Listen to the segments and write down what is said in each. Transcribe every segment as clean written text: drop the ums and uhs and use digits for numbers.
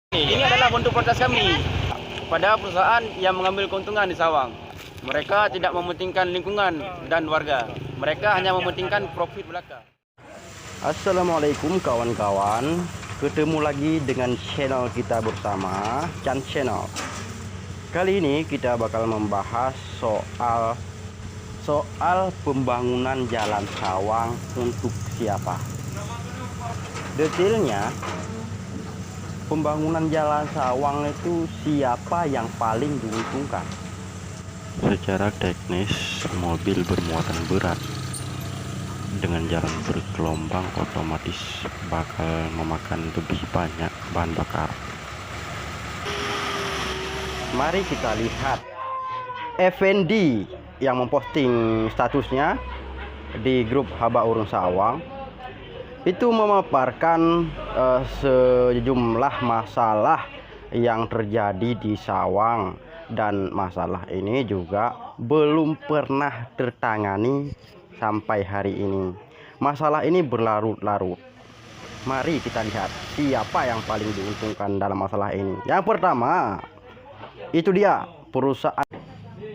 Ini adalah bentuk protes kami pada perusahaan yang mengambil keuntungan di sawang. Mereka tidak mementingkan lingkungan dan warga. Mereka hanya mementingkan profit belaka. Assalamualaikum kawan-kawan. Ketemu lagi dengan channel kita bersama Chan Channel. Kali ini kita bakal membahas soal pembangunan jalan sawang untuk siapa. Detailnya, pembangunan jalan sawang itu siapa yang paling diuntungkan? Secara teknis, mobil bermuatan berat dengan jalan bergelombang otomatis bakal memakan lebih banyak bahan bakar. Mari kita lihat Effendi yang memposting statusnya di grup Haba Urung Sawang. Itu memaparkan sejumlah masalah yang terjadi di sawang, dan masalah ini juga belum pernah tertangani sampai hari ini. Masalah ini berlarut-larut. Mari kita lihat siapa yang paling diuntungkan dalam masalah ini. Yang pertama, itu dia perusahaan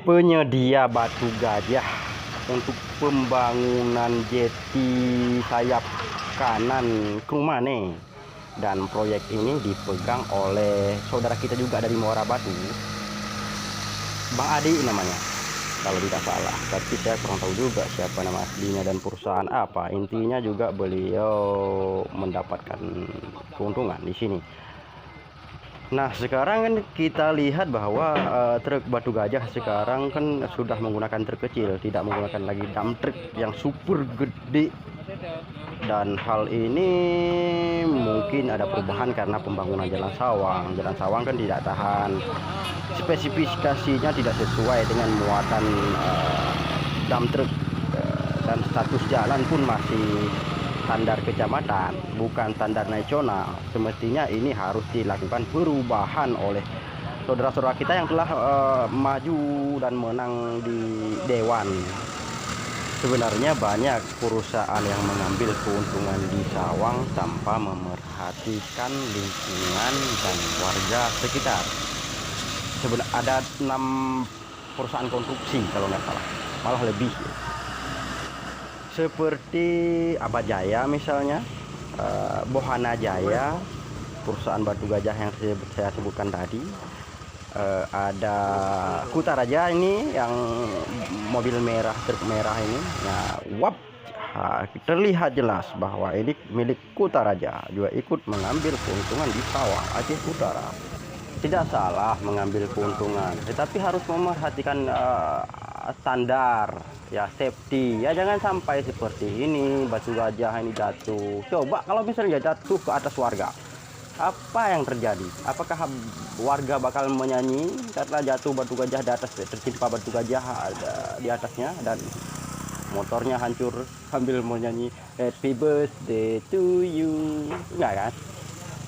penyedia batu gajah untuk pembangunan jeti sayap kanan Krumane, dan proyek ini dipegang oleh saudara kita juga dari Muara Batu, Bang Adi namanya kalau tidak salah, tapi saya kurang tahu juga siapa nama aslinya dan perusahaan apa. Intinya juga beliau mendapatkan keuntungan di sini. Nah, sekarang kan kita lihat bahwa truk batu gajah sekarang kan sudah menggunakan truk kecil, tidak menggunakan lagi dump truck yang super gede. Dan hal ini mungkin ada perubahan karena pembangunan jalan sawang. Jalan sawang kan tidak tahan, spesifikasinya tidak sesuai dengan muatan dump truck, dan status jalan pun masih standar kecamatan, bukan standar nasional. Semestinya ini harus dilakukan perubahan oleh saudara-saudara kita yang telah maju dan menang di dewan. Sebenarnya banyak perusahaan yang mengambil keuntungan di sawang tanpa memerhatikan lingkungan dan warga sekitar. Sebenarnya ada 6 perusahaan konstruksi kalau nggak salah, malah lebih. Seperti Abajaya misalnya, Bohana Jaya, perusahaan batu gajah yang saya sebutkan tadi. Ada Kutaraja ini yang mobil merah, truk merah ini. Nah, terlihat jelas bahwa ini milik Kutaraja, juga ikut mengambil keuntungan di sawang Aceh Utara. Tidak salah mengambil keuntungan, tetapi harus memerhatikan standar ya, safety ya. Jangan sampai seperti ini batu gajah ini jatuh. Coba kalau misalnya jatuh ke atas warga, apa yang terjadi? Apakah warga bakal menyanyi karena jatuh batu gajah di atas, tertimpa batu gajah di atasnya dan motornya hancur sambil menyanyi happy birthday to you? Enggak kan?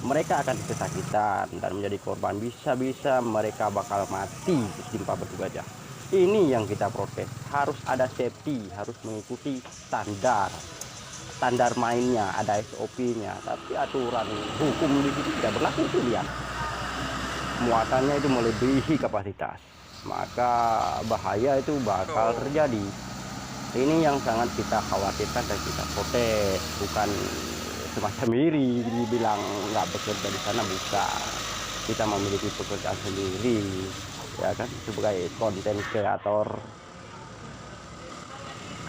Mereka akan kesakitan dan menjadi korban. Bisa-bisa mereka bakal mati tertimpa batu gajah. Ini yang kita protes. Harus ada safety, harus mengikuti standar mainnya, ada SOP-nya. Tapi aturan hukum di sini tidak berlaku. Itu lihat, muatannya itu melebihi kapasitas, maka bahaya itu bakal terjadi. Ini yang sangat kita khawatirkan dan kita protes. Bukan semacam iri dibilang nggak bekerja di sana, bukan. Kita memiliki pekerjaan sendiri ya kan, sebagai konten kreator.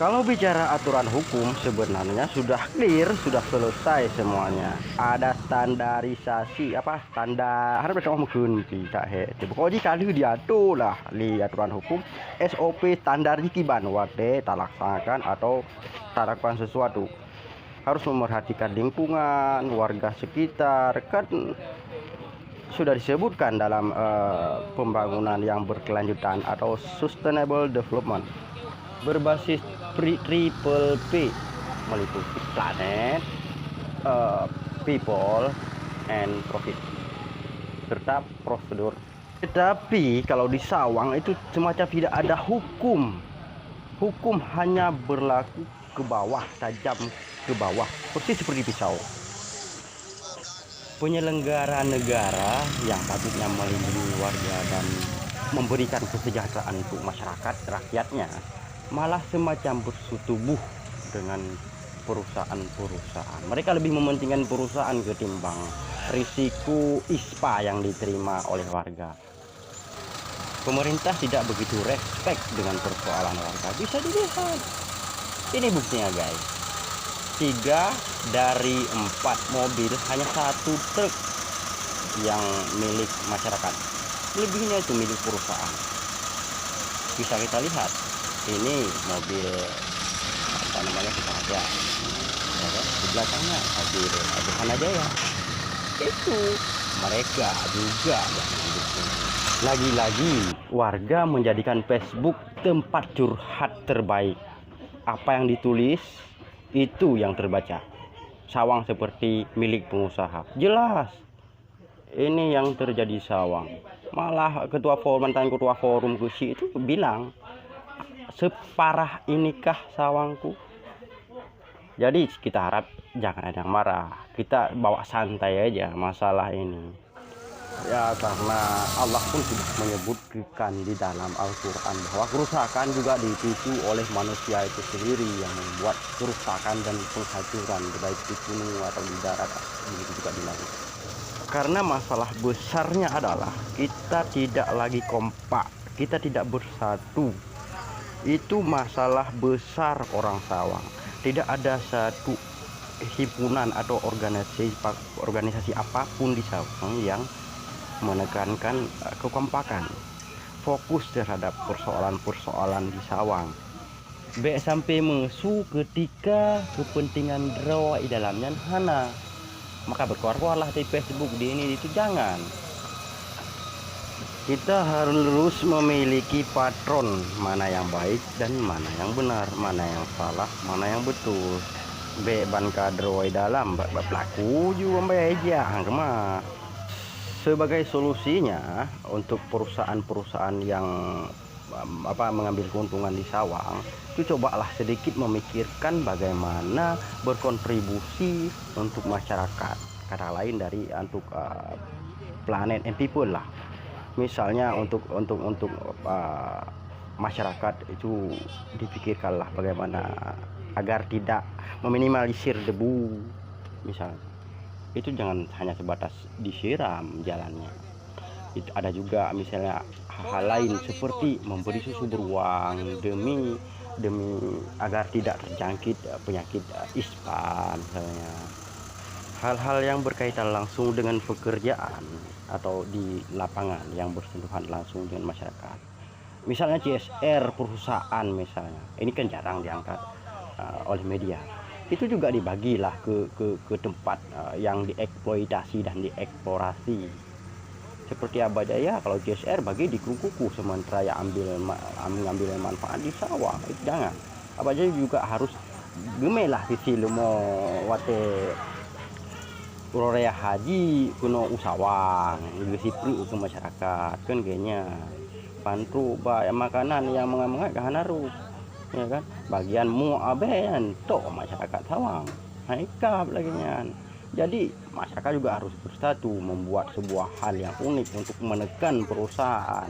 Kalau bicara aturan hukum, sebenarnya sudah clear, sudah selesai semuanya. Ada standarisasi, standar, harus mungkin tidak he. Pokoknya kali diatur lah di aturan hukum, SOP standar kiban wate tak laksanakan atau tak lakukan sesuatu. Harus memerhatikan lingkungan, warga sekitar, kan sudah disebutkan dalam pembangunan yang berkelanjutan atau sustainable development berbasis triple P, meliputi planet, people, and profit, serta prosedur. Tetapi kalau di sawang itu semacam tidak ada hukum. Hukum hanya berlaku ke bawah, tajam ke bawah, persis seperti pisau. penyelenggara negara yang patutnya melindungi warga dan memberikan kesejahteraan untuk masyarakat rakyatnya malah semacam bersetubuh dengan perusahaan-perusahaan. Mereka lebih mementingkan perusahaan ketimbang risiko ISPA yang diterima oleh warga. Pemerintah tidak begitu respect dengan persoalan warga. Bisa dilihat. Ini buktinya guys. 3 dari 4 mobil hanya 1 truk yang milik masyarakat. Lebihnya itu milik perusahaan. Bisa kita lihat. Ini mobil apa namanya kita ada. Ya kan? Di belakangnya hadir Sana Jaya. Itu mereka juga yang mendukung. Lagi-lagi warga menjadikan Facebook tempat curhat terbaik. Apa yang ditulis itu yang terbaca. Sawang seperti milik pengusaha. Jelas. Ini yang terjadi Sawang. Malah mantan ketua forum Gusi itu bilang, separah inikah Sawangku? Jadi kita harap jangan ada yang marah. Kita bawa santai aja masalah ini. Ya karena Allah pun sudah menyebutkan di dalam Al-Quran bahwa kerusakan juga dipicu oleh manusia itu sendiri yang membuat kerusakan dan penghancuran baik di gunung atau di darat, begitu juga di laut. Karena masalah besarnya adalah kita tidak lagi kompak, kita tidak bersatu. Itu masalah besar orang Sawang. Tidak ada satu himpunan atau organisasi apapun di Sawang yang menekankan kekompakan, fokus terhadap persoalan-persoalan di Sawang. Sampai mesu ketika kepentingan draw di dalamnya hana, maka berkuar-kuarlah di Facebook di ini itu jangan. Kita harus memiliki patron, mana yang baik dan mana yang benar, mana yang salah, mana yang betul. Ban kadroi dalam pelaku juga beja kemah. Sebagai solusinya untuk perusahaan-perusahaan yang mengambil keuntungan di Sawang, itu cobalah sedikit memikirkan bagaimana berkontribusi untuk masyarakat, kata lain dari untuk planet and people lah. Misalnya untuk masyarakat itu dipikirkanlah bagaimana agar tidak meminimalisir debu misalnya. Itu jangan hanya sebatas disiram jalannya. Itu ada juga misalnya hal-hal lain seperti memberi susu beruang demi agar tidak terjangkit penyakit ISPA misalnya. Hal-hal yang berkaitan langsung dengan pekerjaan atau di lapangan yang bersentuhan langsung dengan masyarakat. Misalnya CSR perusahaan misalnya. Ini kan jarang diangkat oleh media. Itu juga dibagilah ke tempat yang dieksploitasi dan dieksplorasi. Seperti Abadaya, kalau CSR bagi di kuku sementara yang mengambil manfaat di sawah. Itu jangan. Abadaya juga harus gemelah di silumo wate Urorea haji kuno usawang gesipri ke masyarakat kan kayaknya pantu banyak makanan yang mengambil kahanaru. Ya kan, bagian mu aben tok masyarakat Sawang haikap lagi nyan. Jadi masyarakat juga harus bersatu membuat sebuah hal yang unik untuk menekan perusahaan.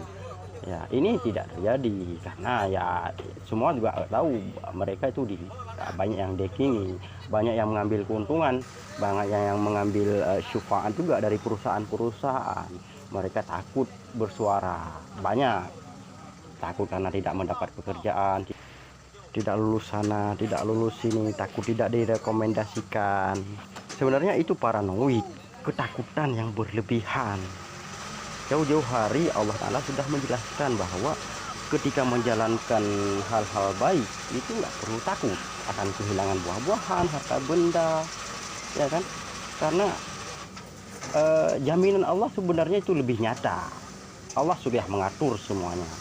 Ya ini tidak terjadi karena ya semua juga tahu mereka itu banyak yang dekingi, banyak yang mengambil keuntungan, banyak yang mengambil syufa'at juga dari perusahaan-perusahaan. Mereka takut bersuara, banyak takut karena tidak mendapat pekerjaan, tidak lulus sana, tidak lulus sini, takut tidak direkomendasikan. Sebenarnya itu paranoid, ketakutan yang berlebihan. Jauh-jauh hari Allah Ta'ala sudah menjelaskan bahwa ketika menjalankan hal-hal baik itu nggak perlu takut akan kehilangan buah-buahan, harta benda, ya kan? Karena jaminan Allah sebenarnya itu lebih nyata. Allah sudah mengatur semuanya.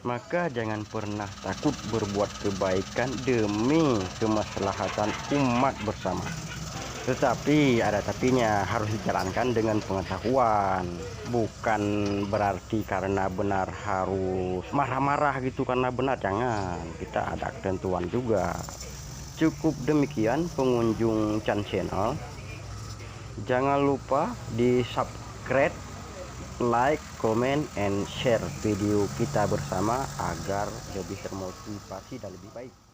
Maka jangan pernah takut berbuat kebaikan demi kemaslahatan umat bersama. Tetapi ada tapinya, harus dijalankan dengan pengetahuan. Bukan berarti karena benar harus marah-marah gitu karena benar, jangan. Kita ada ketentuan juga. Cukup demikian pengunjung Chan Channel. Jangan lupa di subscribe, like, comment, and share video kita bersama agar lebih termotivasi dan lebih baik.